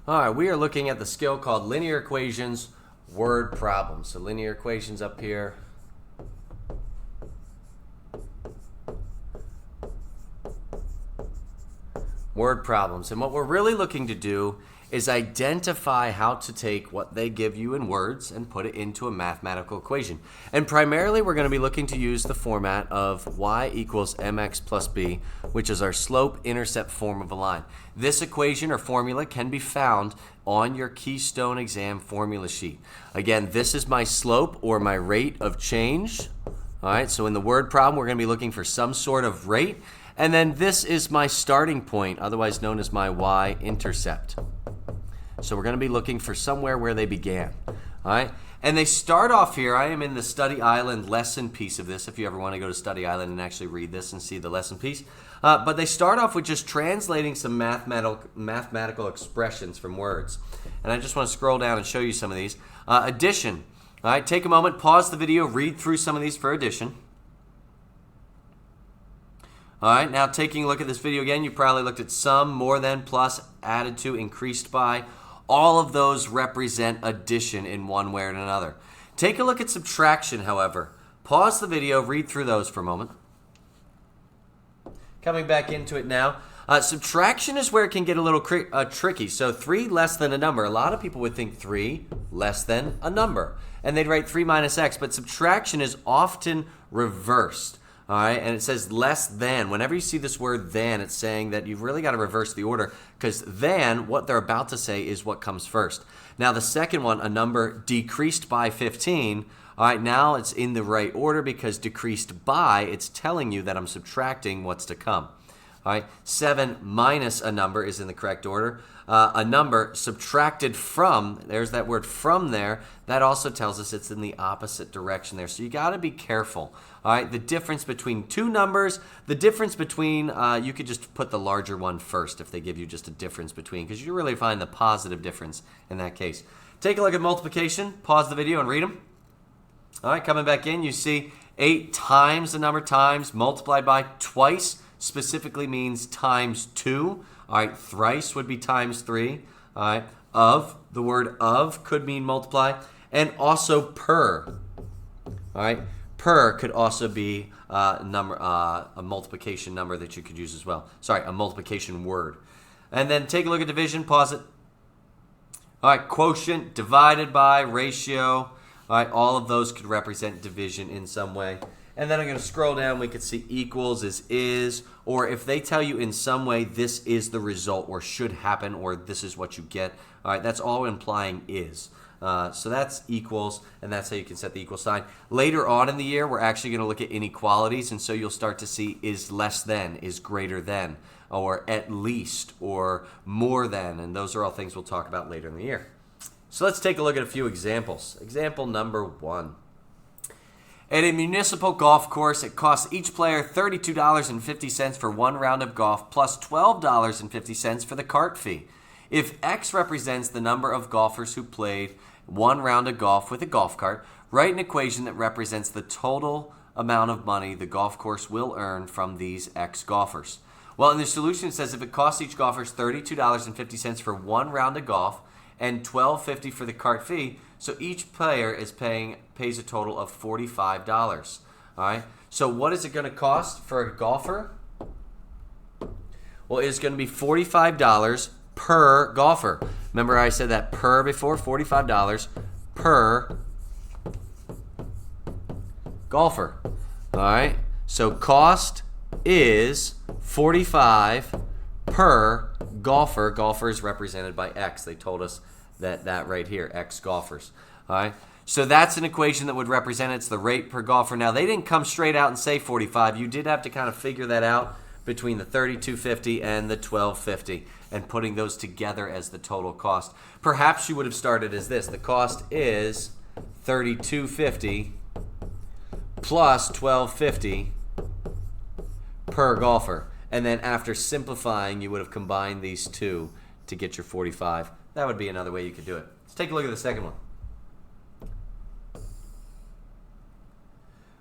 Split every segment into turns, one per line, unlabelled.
All right, we are looking at the skill called linear equations, word problems. So linear equations up here. Word problems. And what we're really looking to do is identify how to take what they give you in words and put it into a mathematical equation. And primarily we're going to be looking to use the format of y equals mx plus b, which is our slope-intercept form of a line. This equation or formula can be found on your Keystone exam formula sheet. Again, this is my slope or my rate of change. All right, so in the word problem, we're going to be looking for some sort of rate. And then this is my starting point, otherwise known as my y-intercept. So we're going to be looking for somewhere where they began. All right, and they start off here. I am in the Study Island lesson piece of this, if you ever want to go to Study Island and actually read this and see the lesson piece. But they start off with just translating some mathematical expressions from words. And I just want to scroll down and show you some of these. Addition. All right, take a moment, pause the video, read through some of these for addition. All right, now taking a look at this video again, you probably looked at sum, more than, plus, added to, increased by. All of those represent addition in one way or another. Take a look at subtraction, however. Pause the video, read through those for a moment. Coming back into it now. Subtraction is where it can get a little tricky. So 3 less than a number. A lot of people would think 3 less than a number. And they'd write 3 minus x. But subtraction is often reversed. All right, and it says less than. Whenever you see this word than, it's saying that you've really got to reverse the order, because than, what they're about to say, is what comes first. Now, the second one, a number decreased by 15, all right, now it's in the right order because decreased by, it's telling you that I'm subtracting what's to come. All right, 7 minus a number is in the correct order. A number subtracted from, there's that word from there, that also tells us it's in the opposite direction there. So you got to be careful. All right, the difference between two numbers, the difference between, you could just put the larger one first if they give you just a difference between, because you really find the positive difference in that case. Take a look at multiplication, pause the video and read them. All right, coming back in, you see 8 times the number times multiplied by twice specifically means times 2. All right, thrice would be times 3. All right, of, the word of could mean multiply, and also per. All right, per could also be a multiplication number that you could use as well. Sorry, a multiplication word. And then take a look at division, pause it. All right, quotient, divided by, ratio. All right, all of those could represent division in some way. And then I'm going to scroll down. We could see equals is, or if they tell you in some way this is the result or should happen or this is what you get, all right, that's all implying is. So that's equals, and that's how you can set the equal sign. Later on in the year, we're actually going to look at inequalities, and so you'll start to see is less than, is greater than, or at least, or more than, and those are all things we'll talk about later in the year. So let's take a look at a few examples. Example number 1. At a municipal golf course, it costs each player $32.50 for one round of golf plus $12.50 for the cart fee. If X represents the number of golfers who played one round of golf with a golf cart, write an equation that represents the total amount of money the golf course will earn from these X golfers. Well, in the solution, it says if it costs each golfer $32.50 for one round of golf and $12.50 for the cart fee, so each player is pays a total of $45. All right. So what is it going to cost for a golfer? Well, it's going to be $45 per golfer. Remember I said that per before, $45 per golfer. All right. So cost is $45 per golfer. Golfer is represented by X. They told us that right here, X golfers. All right. So that's an equation that would represent it's the rate per golfer. Now, they didn't come straight out and say 45. You did have to kind of figure that out between the $32.50 and the $12.50 and putting those together as the total cost. Perhaps you would have started as this. The cost is $32.50 plus $12.50 per golfer. And then after simplifying, you would have combined these two to get your 45. That would be another way you could do it. Let's take a look at the second one.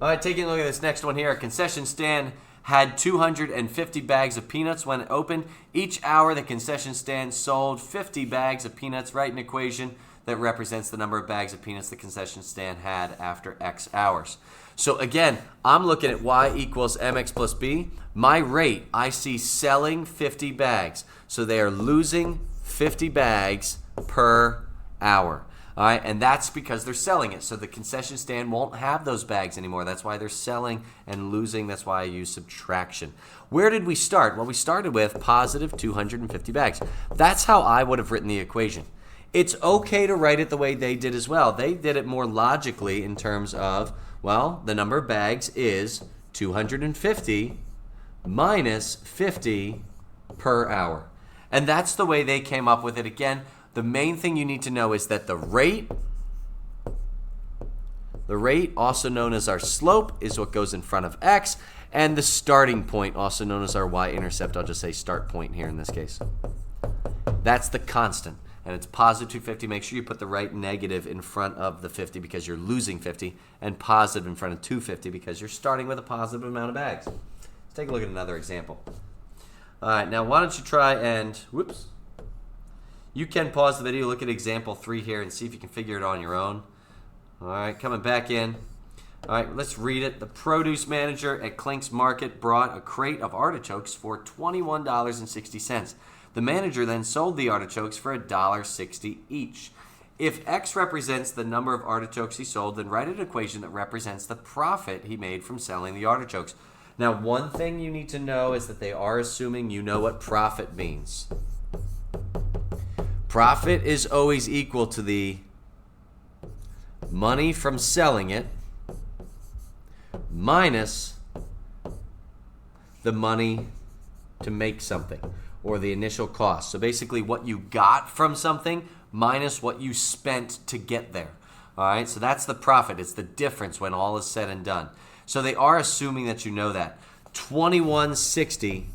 All right, taking a look at this next one here. A concession stand had 250 bags of peanuts when it opened. Each hour, the concession stand sold 50 bags of peanuts. Write an equation that represents the number of bags of peanuts the concession stand had after X hours. So again, I'm looking at y equals mx plus b. My rate, I see selling 50 bags. So they are losing 50 bags per hour. All right, and that's because they're selling it. So the concession stand won't have those bags anymore. That's why they're selling and losing. That's why I use subtraction. Where did we start? Well, we started with positive 250 bags. That's how I would have written the equation. It's okay to write it the way they did as well. They did it more logically in terms of, well, the number of bags is 250 minus 50 per hour. And that's the way they came up with it. Again, the main thing you need to know is that the rate, also known as our slope, is what goes in front of x, and the starting point, also known as our y-intercept, I'll just say start point here in this case. That's the constant, and it's positive 250. Make sure you put the right negative in front of the 50 because you're losing 50, and positive in front of 250 because you're starting with a positive amount of bags. Let's take a look at another example. All right, now why don't you try and, whoops. You can pause the video, look at example 3 here, and see if you can figure it on your own. All right, coming back in. All right, let's read it. The produce manager at Clink's Market brought a crate of artichokes for $21.60. The manager then sold the artichokes for $1.60 each. If X represents the number of artichokes he sold, then write an equation that represents the profit he made from selling the artichokes. Now, one thing you need to know is that they are assuming you know what profit means. Profit is always equal to the money from selling it minus the money to make something, or the initial cost. So basically what you got from something minus what you spent to get there. All right, so that's the profit. It's the difference when all is said and done. So they are assuming that you know that. 2160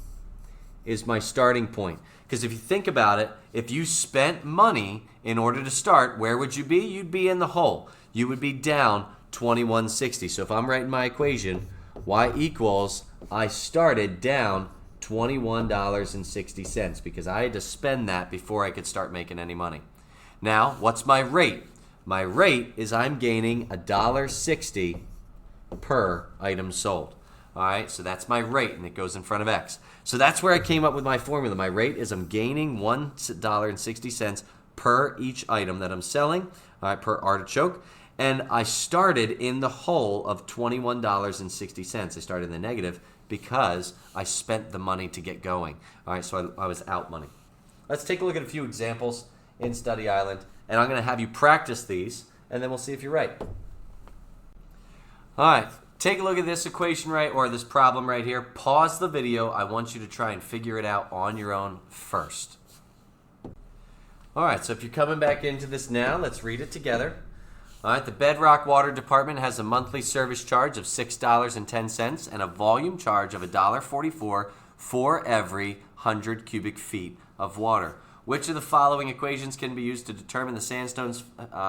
is my starting point. Because if you think about it, if you spent money in order to start, where would you be? You'd be in the hole. You would be down 2160. So if I'm writing my equation, y equals, I started down $21.60 because I had to spend that before I could start making any money. Now, what's my rate? My rate is I'm gaining $1.60 per item sold. All right, so that's my rate, and it goes in front of X. So that's where I came up with my formula. My rate is I'm gaining $1.60 per each item that I'm selling, all right, per artichoke. And I started in the hole of $21.60. I started in the negative because I spent the money to get going. All right, so I was out money. Let's take a look at a few examples in Study Island, and I'm going to have you practice these, and then we'll see if you're right. All right. Take a look at this equation or this problem right here. Pause the video. I want you to try and figure it out on your own first. All right, so if you're coming back into this now, let's read it together. All right, the Bedrock Water Department has a monthly service charge of $6.10 and a volume charge of $1.44 for every 100 cubic feet of water. Which of the following equations can be used to determine the Sandstones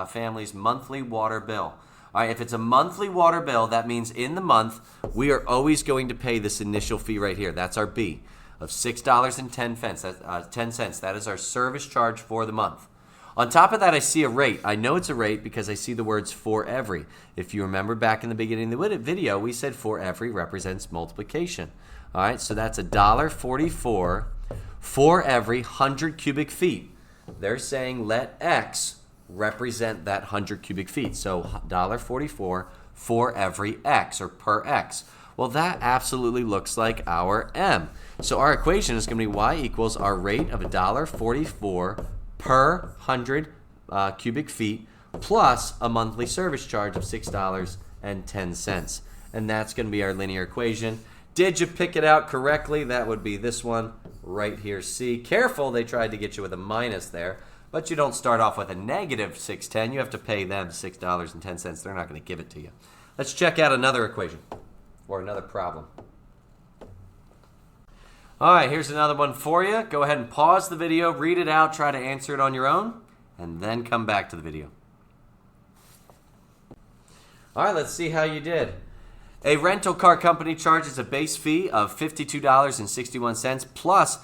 family's monthly water bill? All right, if it's a monthly water bill, that means in the month, we are always going to pay this initial fee right here. That's our B of $6.10. That is our service charge for the month. On top of that, I see a rate. I know it's a rate because I see the words for every. If you remember back in the beginning of the video, we said for every represents multiplication. All right, so that's $1.44 for every 100 cubic feet. They're saying let X represent that 100 cubic feet. So $1.44 for every X or per X. Well, that absolutely looks like our M. So our equation is going to be y equals our rate of $1.44 per 100 cubic feet plus a monthly service charge of $6.10. And that's going to be our linear equation. Did you pick it out correctly? That would be this one right here, C. Careful, they tried to get you with a minus there. But you don't start off with a negative 610. You have to pay them $6.10. They're not going to give it to you. Let's check out another equation or another problem. All right, here's another one for you. Go ahead and pause the video, read it out, try to answer it on your own, and then come back to the video. All right, let's see how you did. A rental car company charges a base fee of $52.61 plus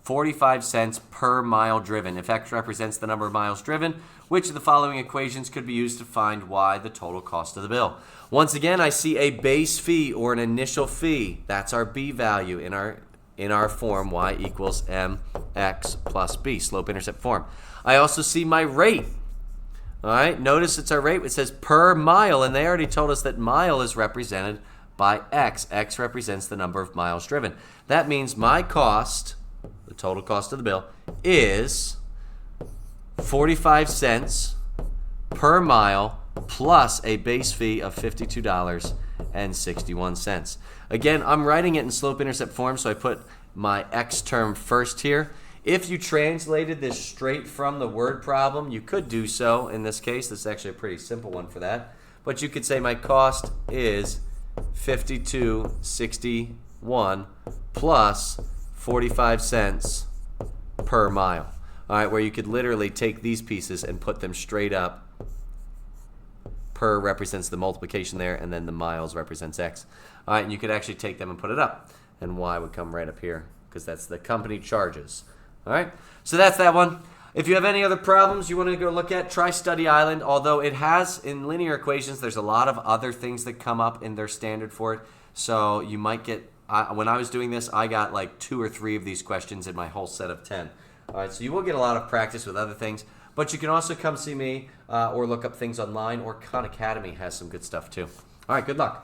45 cents per mile driven. If X represents the number of miles driven, which of the following equations could be used to find Y, the total cost of the bill? Once again, I see a base fee or an initial fee. That's our B value in our form, Y equals mx plus b, slope-intercept form. I also see my rate. All right, notice it's our rate. It says per mile, and they already told us that mile is represented by X. X represents the number of miles driven. That means my cost, the total cost of the bill, is 45 cents per mile plus a base fee of $52.61. Again, I'm writing it in slope-intercept form, so I put my X term first here. If you translated this straight from the word problem, you could do so in this case. This is actually a pretty simple one for that. But you could say my cost is $52.61 plus 45 cents per mile. All right, where you could literally take these pieces and put them straight up. Per represents the multiplication there, and then the miles represents X. All right, and you could actually take them and put it up. And Y would come right up here because that's the company charges. All right, so that's that one. If you have any other problems you want to go look at, try Study Island. Although it has, in linear equations, there's a lot of other things that come up in their standard for it. So you might get, when I was doing this, I got like 2 or 3 of these questions in my whole set of 10. All right, so you will get a lot of practice with other things. But you can also come see me or look up things online, or Khan Academy has some good stuff too. All right, good luck.